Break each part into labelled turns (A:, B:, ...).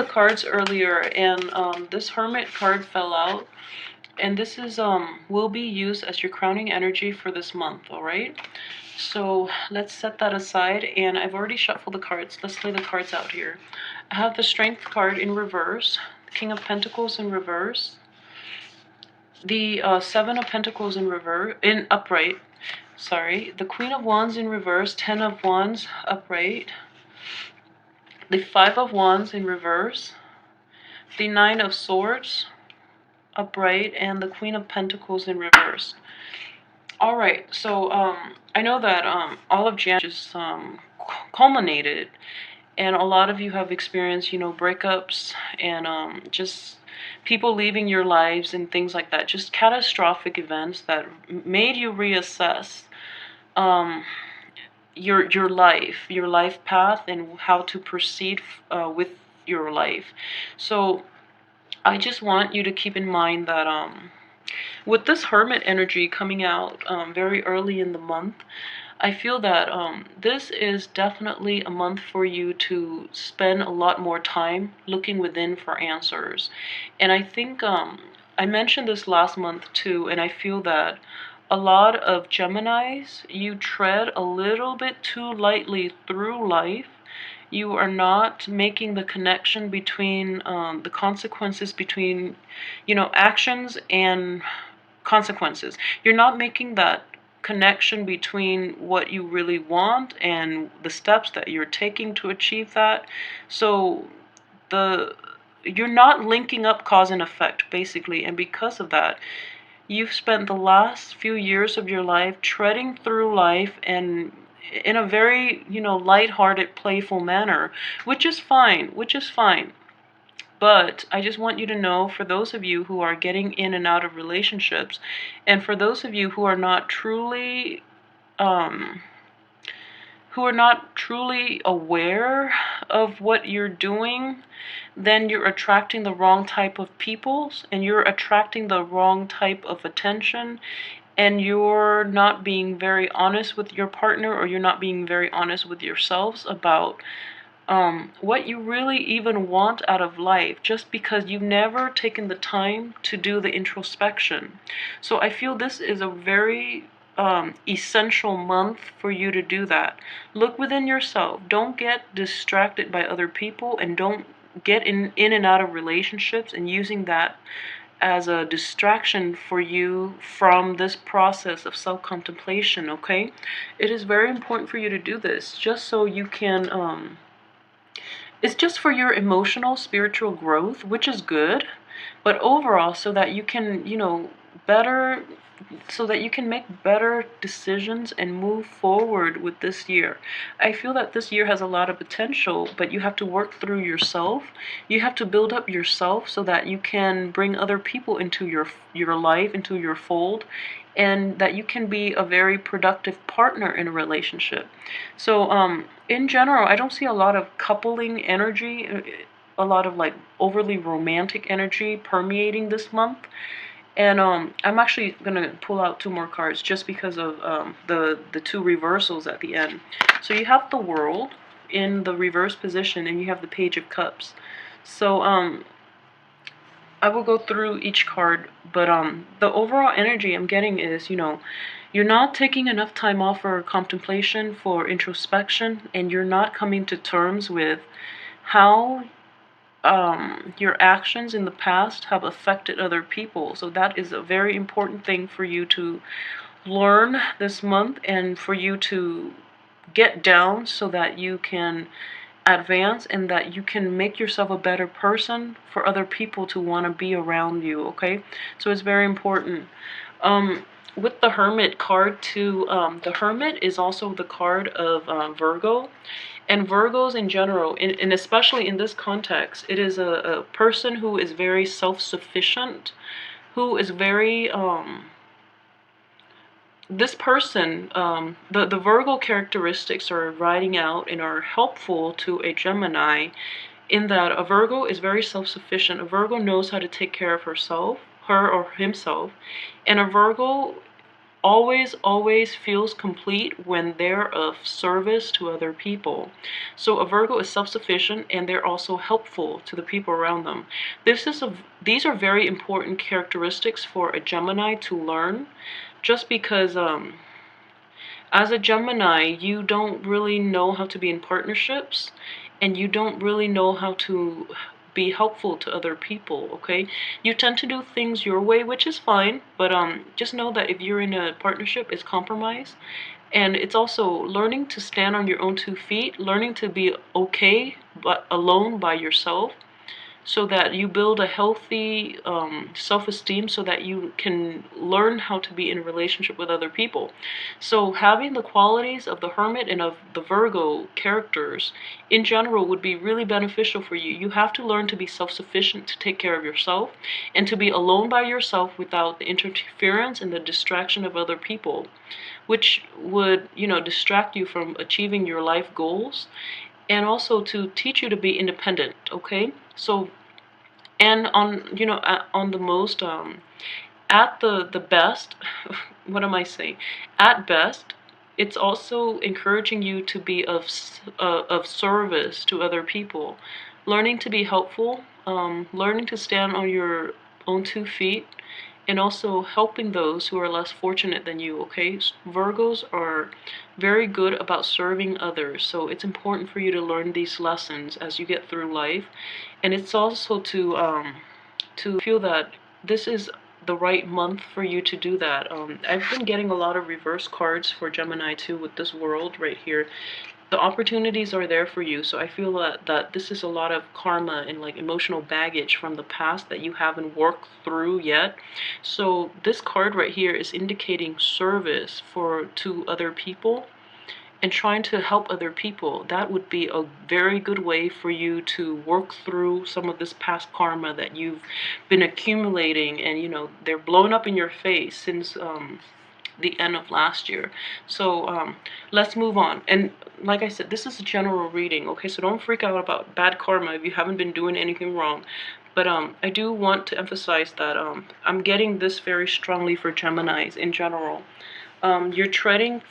A: the cards earlier, and this Hermit card fell out. And this is will be used as your crowning energy for this month, all right? So let's set that aside, and I've already shuffled the cards. Let's lay the cards out here. I have the Strength card in reverse, the King of Pentacles in reverse, the Seven of Pentacles in reverse, in upright, sorry, the Queen of Wands in reverse, Ten of Wands upright, the Five of Wands in reverse, the Nine of Swords upright, and the Queen of Pentacles in reverse. All right, so I know that all of Jan just culminated, and a lot of you have experienced, you know, breakups and just people leaving your lives and things like that. Just catastrophic events that made you reassess um, your life path, and how to proceed with your life. So I just want you to keep in mind that with this Hermit energy coming out very early in the month, I feel that this is definitely a month for you to spend a lot more time looking within for answers. And I think I mentioned this last month too, and I feel that a lot of Geminis, you tread a little bit too lightly through life. You are not making the connection between the consequences between, you know, actions and consequences. You're not making that connection between what you really want and the steps that you're taking to achieve that. So you're not linking up cause and effect, basically, and because of that, you've spent the last few years of your life treading through life and in a very, you know, lighthearted, playful manner, which is fine, But I just want you to know, for those of you who are getting in and out of relationships, and for those of you um, who are not truly aware of what you're doing, then you're attracting the wrong type of people, and you're attracting the wrong type of attention, and you're not being very honest with your partner, or you're not being very honest with yourselves about what you really even want out of life, just because you've never taken the time to do the introspection. So I feel this is a very essential month for you to do that. Look within yourself. Don't get distracted by other people, and don't get in and out of relationships and using that as a distraction for you from this process of self-contemplation, okay? It is very important for you to do this, just so you can it's just for your emotional, spiritual growth, which is good, but overall, so that you can, you know, better, so that you can make better decisions and move forward with this year. I feel that this year has a lot of potential, but you have to work through yourself. You have to build up yourself so that you can bring other people into your life, into your fold, and that you can be a very productive partner in a relationship. So in general, I don't see a lot of coupling energy, a lot of like overly romantic energy permeating this month. And I'm actually gonna pull out two more cards just because of the two reversals at the end. So you have the World in the reverse position, and you have the Page of Cups. So I will go through each card, but the overall energy I'm getting is, you know, you're not taking enough time off for contemplation, for introspection, and you're not coming to terms with how your actions in the past have affected other people. So that is a very important thing for you to learn this month, and for you to get down so that you can advance, and that you can make yourself a better person for other people to want to be around you, okay? So it's very important. With the Hermit card too, the Hermit is also the card of Virgo. And Virgos in general, and especially in this context, it is a person who is very self-sufficient, who is very this person, the Virgo characteristics are riding out and are helpful to a Gemini, in that a Virgo is very self-sufficient. A Virgo knows how to take care of herself, her or himself, and a Virgo always feels complete when they're of service to other people. So a Virgo is self-sufficient, and they're also helpful to the people around them. These are very important characteristics for a Gemini to learn, just because as a Gemini, you don't really know how to be in partnerships, and you don't really know how to be helpful to other people, okay? You tend to do things your way, which is fine, but just know that if you're in a partnership, it's compromise. And it's also learning to stand on your own 2 feet, learning to be okay but alone by yourself, so that you build a healthy self-esteem, so that you can learn how to be in a relationship with other people. So having the qualities of the Hermit and of the Virgo characters in general would be really beneficial for you. You have to learn to be self-sufficient, to take care of yourself, and to be alone by yourself without the interference and the distraction of other people, which would, distract you from achieving your life goals, and also to teach you to be independent, okay? So, and on the most at the best, what am I saying? At best, it's also encouraging you to be of service to other people, learning to be helpful, learning to stand on your own 2 feet, and also helping those who are less fortunate than you, okay? Virgos are very good about serving others, so it's important for you to learn these lessons as you get through life. And it's also to feel that this is the right month for you to do that. I've been getting a lot of reverse cards for Gemini too, with this world right here. The opportunities are there for you, so I feel that this is a lot of karma and like emotional baggage from the past that you haven't worked through yet. So this card right here is indicating service to other people and trying to help other people. That would be a very good way for you to work through some of this past karma that you've been accumulating, and they're blowing up in your face since the end of last year. So let's move on. And like I said, this is a general reading, okay? So don't freak out about bad karma if you haven't been doing anything wrong. But I do want to emphasize that I'm getting this very strongly for Geminis in general. You're treading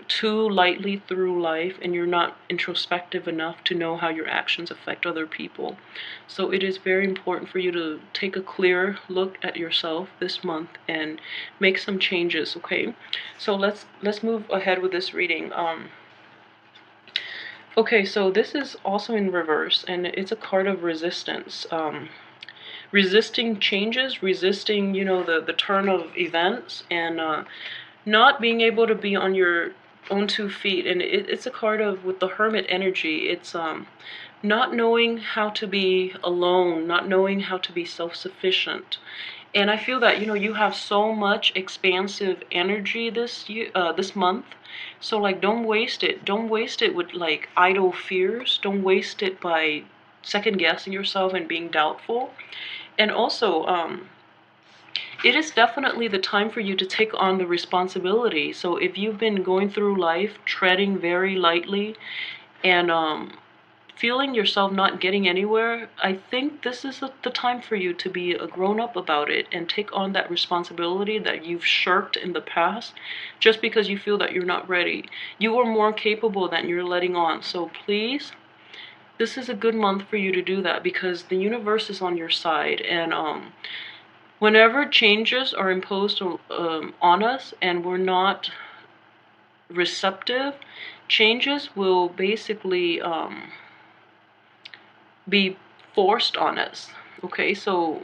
A: too lightly through life, and you're not introspective enough to know how your actions affect other people. So it is very important for you to take a clear look at yourself this month and make some changes, okay? So let's move ahead with this reading. Okay, so this is also in reverse, and it's a card of resistance. Resisting changes, resisting, the turn of events, and not being able to be on your own 2 feet. And it's a card of, with the Hermit energy, it's not knowing how to be alone, not knowing how to be self-sufficient. And I feel that you have so much expansive energy this year, this month. So like, don't waste it. Don't waste it with like idle fears. Don't waste it by second guessing yourself and being doubtful. And also it is definitely the time for you to take on the responsibility. So if you've been going through life treading very lightly and feeling yourself not getting anywhere, I think this is the time for you to be a grown-up about it and take on that responsibility that you've shirked in the past just because you feel that you're not ready. You are more capable than you're letting on. So please, this is a good month for you to do that, because the universe is on your side. And whenever changes are imposed on us and we're not receptive, changes will basically be forced on us. Okay, so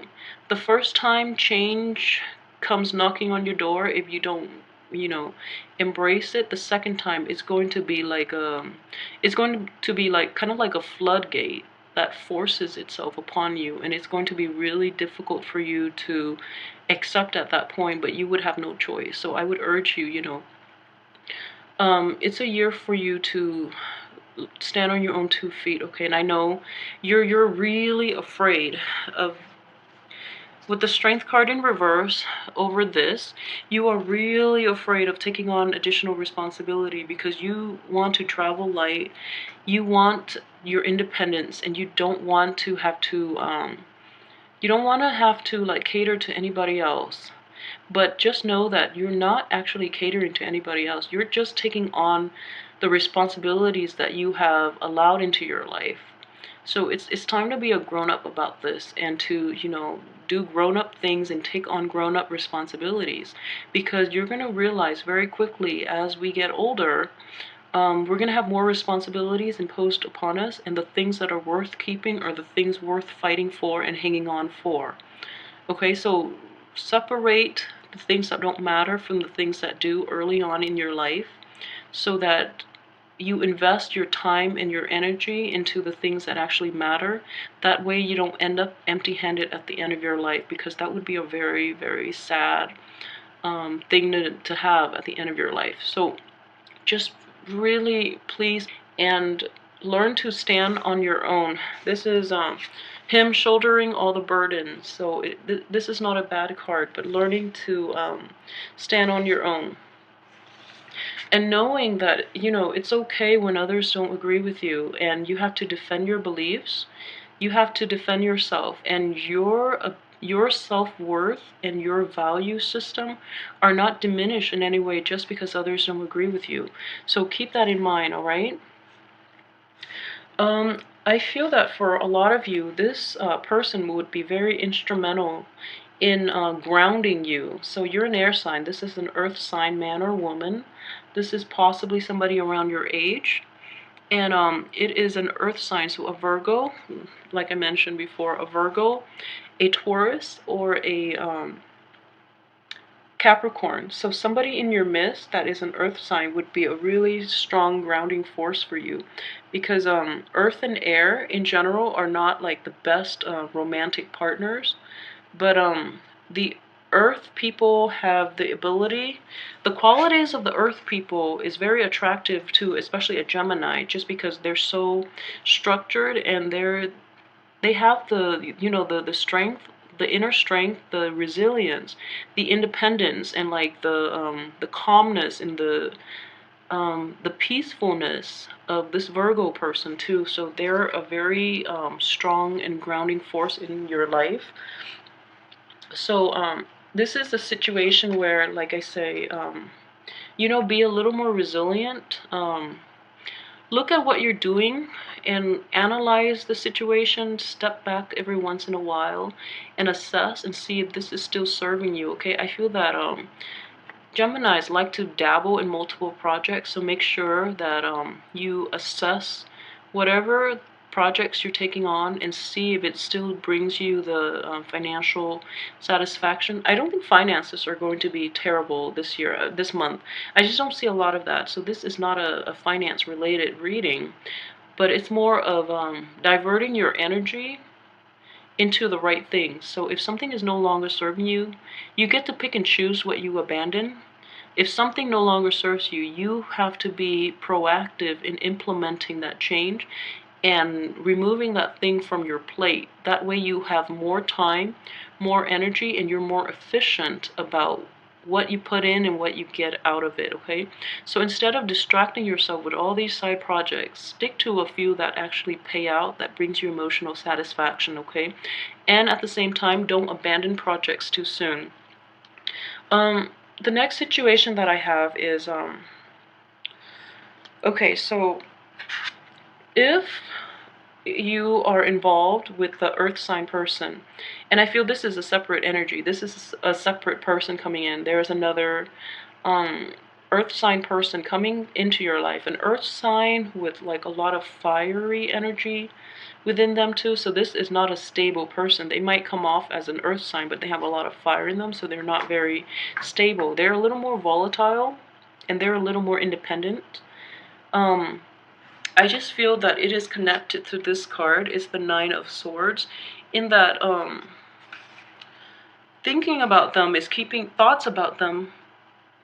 A: the first time change comes knocking on your door, if you don't, embrace it, the second time it's going to be like kind of like a floodgate that forces itself upon you, and it's going to be really difficult for you to accept at that point, but you would have no choice. So I would urge you, it's a year for you to stand on your own 2 feet, okay? And I know you're really afraid of, with the Strength card in reverse over this, you are really afraid of taking on additional responsibility because you want to travel light, you want your independence, and you don't want to have to like cater to anybody else. But just know that you're not actually catering to anybody else. You're just taking on the responsibilities that you have allowed into your life. So it's time to be a grown-up about this, and to, do grown-up things and take on grown-up responsibilities, because you're going to realize very quickly as we get older, we're going to have more responsibilities imposed upon us, and the things that are worth keeping are the things worth fighting for and hanging on for. Okay, so separate the things that don't matter from the things that do early on in your life, so that you invest your time and your energy into the things that actually matter. That way you don't end up empty-handed at the end of your life, because that would be a very, very sad thing to have at the end of your life. So just really please, and learn to stand on your own. This is him shouldering all the burdens. So this is not a bad card, but learning to stand on your own. And knowing that, it's okay when others don't agree with you, and you have to defend your beliefs. You have to defend yourself, and your self-worth and your value system are not diminished in any way just because others don't agree with you. So keep that in mind, all right? I feel that for a lot of you, this person would be very instrumental in grounding you. So you're an air sign. This is an earth sign, man or woman. This is possibly somebody around your age. And it is an earth sign, so a Virgo, like I mentioned before, a Virgo, a Taurus, or a Capricorn. So somebody in your midst that is an earth sign would be a really strong grounding force for you, because earth and air in general are not like the best romantic partners, but the earth people have the ability, the qualities of the earth people is very attractive to especially a Gemini, just because they're so structured, and they have the, the strength, the inner strength, the resilience, the independence, and like the calmness and the peacefulness of this Virgo person too. So they're a very strong and grounding force in your life. So this is a situation where, like I say, be a little more resilient. Look at what you're doing and analyze the situation. Step back every once in a while and assess and see if this is still serving you. Okay, I feel that Geminis like to dabble in multiple projects, so make sure that you assess whatever projects you're taking on and see if it still brings you the financial satisfaction. I don't think finances are going to be terrible this year, this month. I just don't see a lot of that. So this is not a finance related reading, but it's more of diverting your energy into the right things. So if something is no longer serving you, you get to pick and choose what you abandon. If something no longer serves you, you have to be proactive in implementing that change and removing that thing from your plate. That way you have more time, more energy, and you're more efficient about what you put in and what you get out of it, okay? So instead of distracting yourself with all these side projects, stick to a few that actually pay out, that brings you emotional satisfaction, okay? And at the same time, don't abandon projects too soon. The next situation that I have is, okay, so if you are involved with the earth sign person, and I feel this is a separate energy, this is a separate person coming in, there's another earth sign person coming into your life, an earth sign with like a lot of fiery energy within them too. So this is not a stable person. They might come off as an earth sign, but they have a lot of fire in them, so they're not very stable. They're a little more volatile, and they're a little more independent. I just feel that it is connected to this card. It's the Nine of Swords, in that thinking about them is keeping, thoughts about them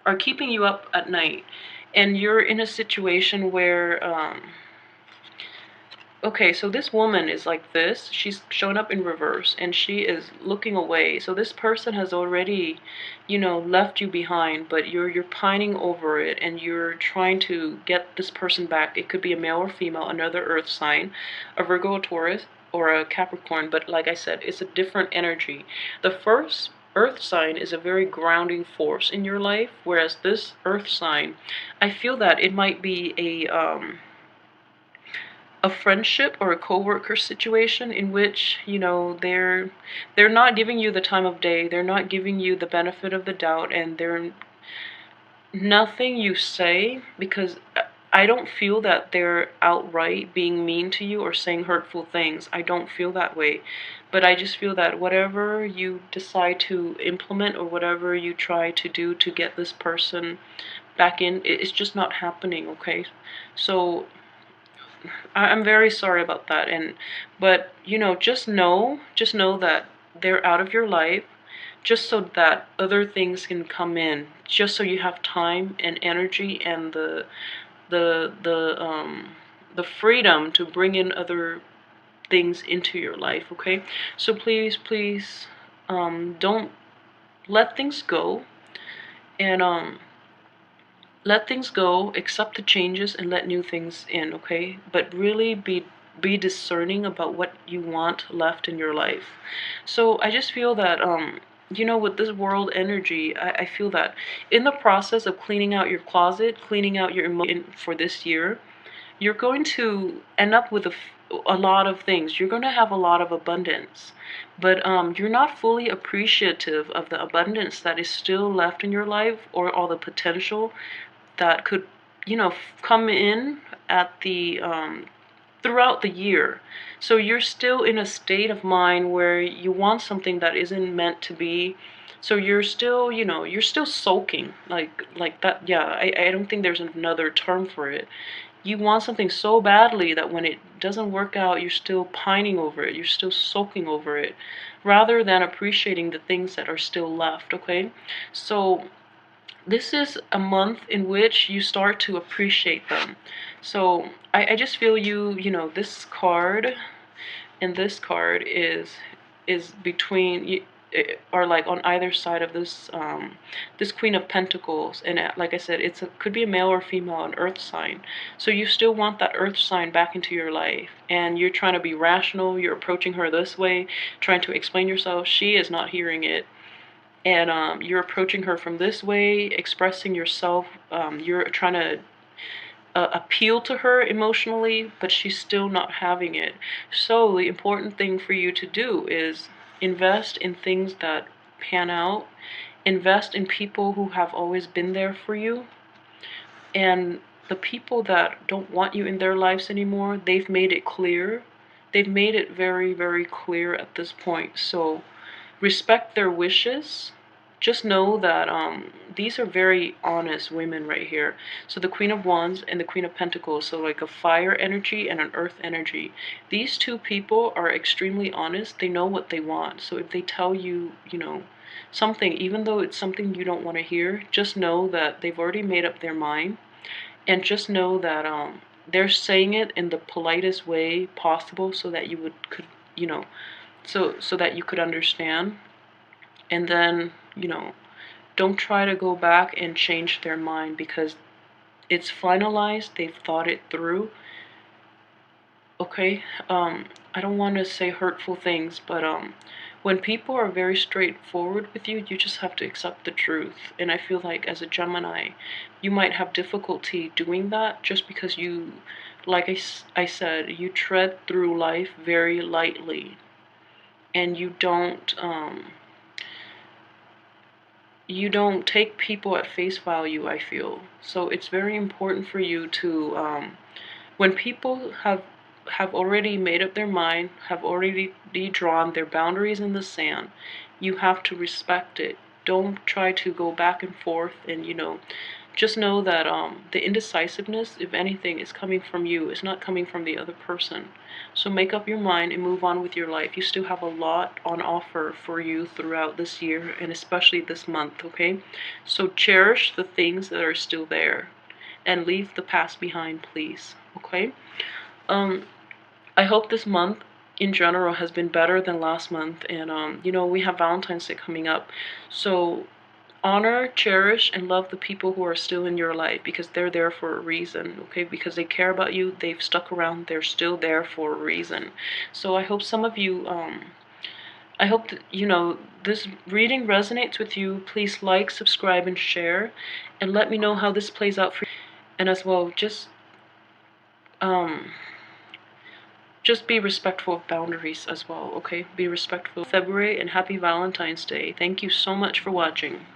A: are keeping you up at night. And you're in a situation where okay, so this woman is like this. She's shown up in reverse, and she is looking away. So this person has already, left you behind, but you're pining over it, and you're trying to get this person back. It could be a male or female, another earth sign, a Virgo, a Taurus, or a Capricorn. But like I said, it's a different energy. The first earth sign is a very grounding force in your life, whereas this earth sign, I feel that it might be a friendship or a co-worker situation in which, you know, they're not giving you the time of day, they're not giving you the benefit of the doubt, and they're nothing you say, because I don't feel that they're outright being mean to you or saying hurtful things. I don't feel that way. But I just feel that whatever you decide to implement or whatever you try to do to get this person back in, it's just not happening, okay? So I'm very sorry about that. But you know, just know that they're out of your life, just so that other things can come in, just so you have time and energy and the the um the freedom to bring in other things into your life, okay? So please don't let things go, and let things go, accept the changes, and let new things in, okay? But really be discerning about what you want left in your life. So I just feel that you know, with this world energy, I feel that in the process of cleaning out your closet, cleaning out your emotion for this year, you're going to end up with a lot of things. You're going to have a lot of abundance, but you're not fully appreciative of the abundance that is still left in your life, or all the potential that could, you know, come in at the throughout the year. So you're still in a state of mind where you want something that isn't meant to be. So you're still, you know, you're still soaking like that. Yeah, I don't think there's another term for it. You want something so badly that when it doesn't work out, you're still pining over it. You're still soaking over it, rather than appreciating the things that are still left, okay? So this is a month in which you start to appreciate them. So I just feel you know, this card and this card is between you, or like on either side of this this Queen of Pentacles, and like I said, could be a male or female, an earth sign. So you still want that earth sign back into your life, and you're trying to be rational, you're approaching her this way, trying to explain yourself. She is not hearing it, and you're approaching her from this way, expressing yourself. You're trying to appeal to her emotionally, but she's still not having it. So the important thing for you to do is invest in things that pan out, invest in people who have always been there for you, and the people that don't want you in their lives anymore, they've made it clear. They've made it very, very clear at this point. So respect their wishes. Just know that these are very honest women right here. So the Queen of Wands and the Queen of Pentacles, so like a fire energy and an earth energy. These two people are extremely honest. They know what they want. So if they tell you, you know, something, even though it's something you don't want to hear, just know that they've already made up their mind. And just know that they're saying it in the politest way possible, so that you could, you know, so that you could understand. And then, you know, don't try to go back and change their mind, because it's finalized. They've thought it through, okay? I don't want to say hurtful things, but when people are very straightforward with you, you just have to accept the truth. And I feel like as a Gemini, you might have difficulty doing that, just because you, like I said, you tread through life very lightly, and you don't take people at face value, I feel. So it's very important for you to, when people have already made up their mind, have already drawn their boundaries in the sand, you have to respect it. Don't try to go back and forth, and, you know, just know that the indecisiveness, if anything, is coming from you. It's not coming from the other person. So make up your mind and move on with your life. You still have a lot on offer for you throughout this year, and especially this month, okay? So cherish the things that are still there, and leave the past behind, please, okay? I hope this month in general has been better than last month, and you know, we have Valentine's Day coming up. So honor, cherish, and love the people who are still in your life, because they're there for a reason, okay? Because they care about you, they've stuck around, they're still there for a reason. So I hope some of you I hope that, this reading resonates with you. Please like, subscribe, and share, and let me know how this plays out for you. And as well, just be respectful of boundaries as well, okay? Be respectful. February, and happy Valentine's Day. Thank you so much for watching.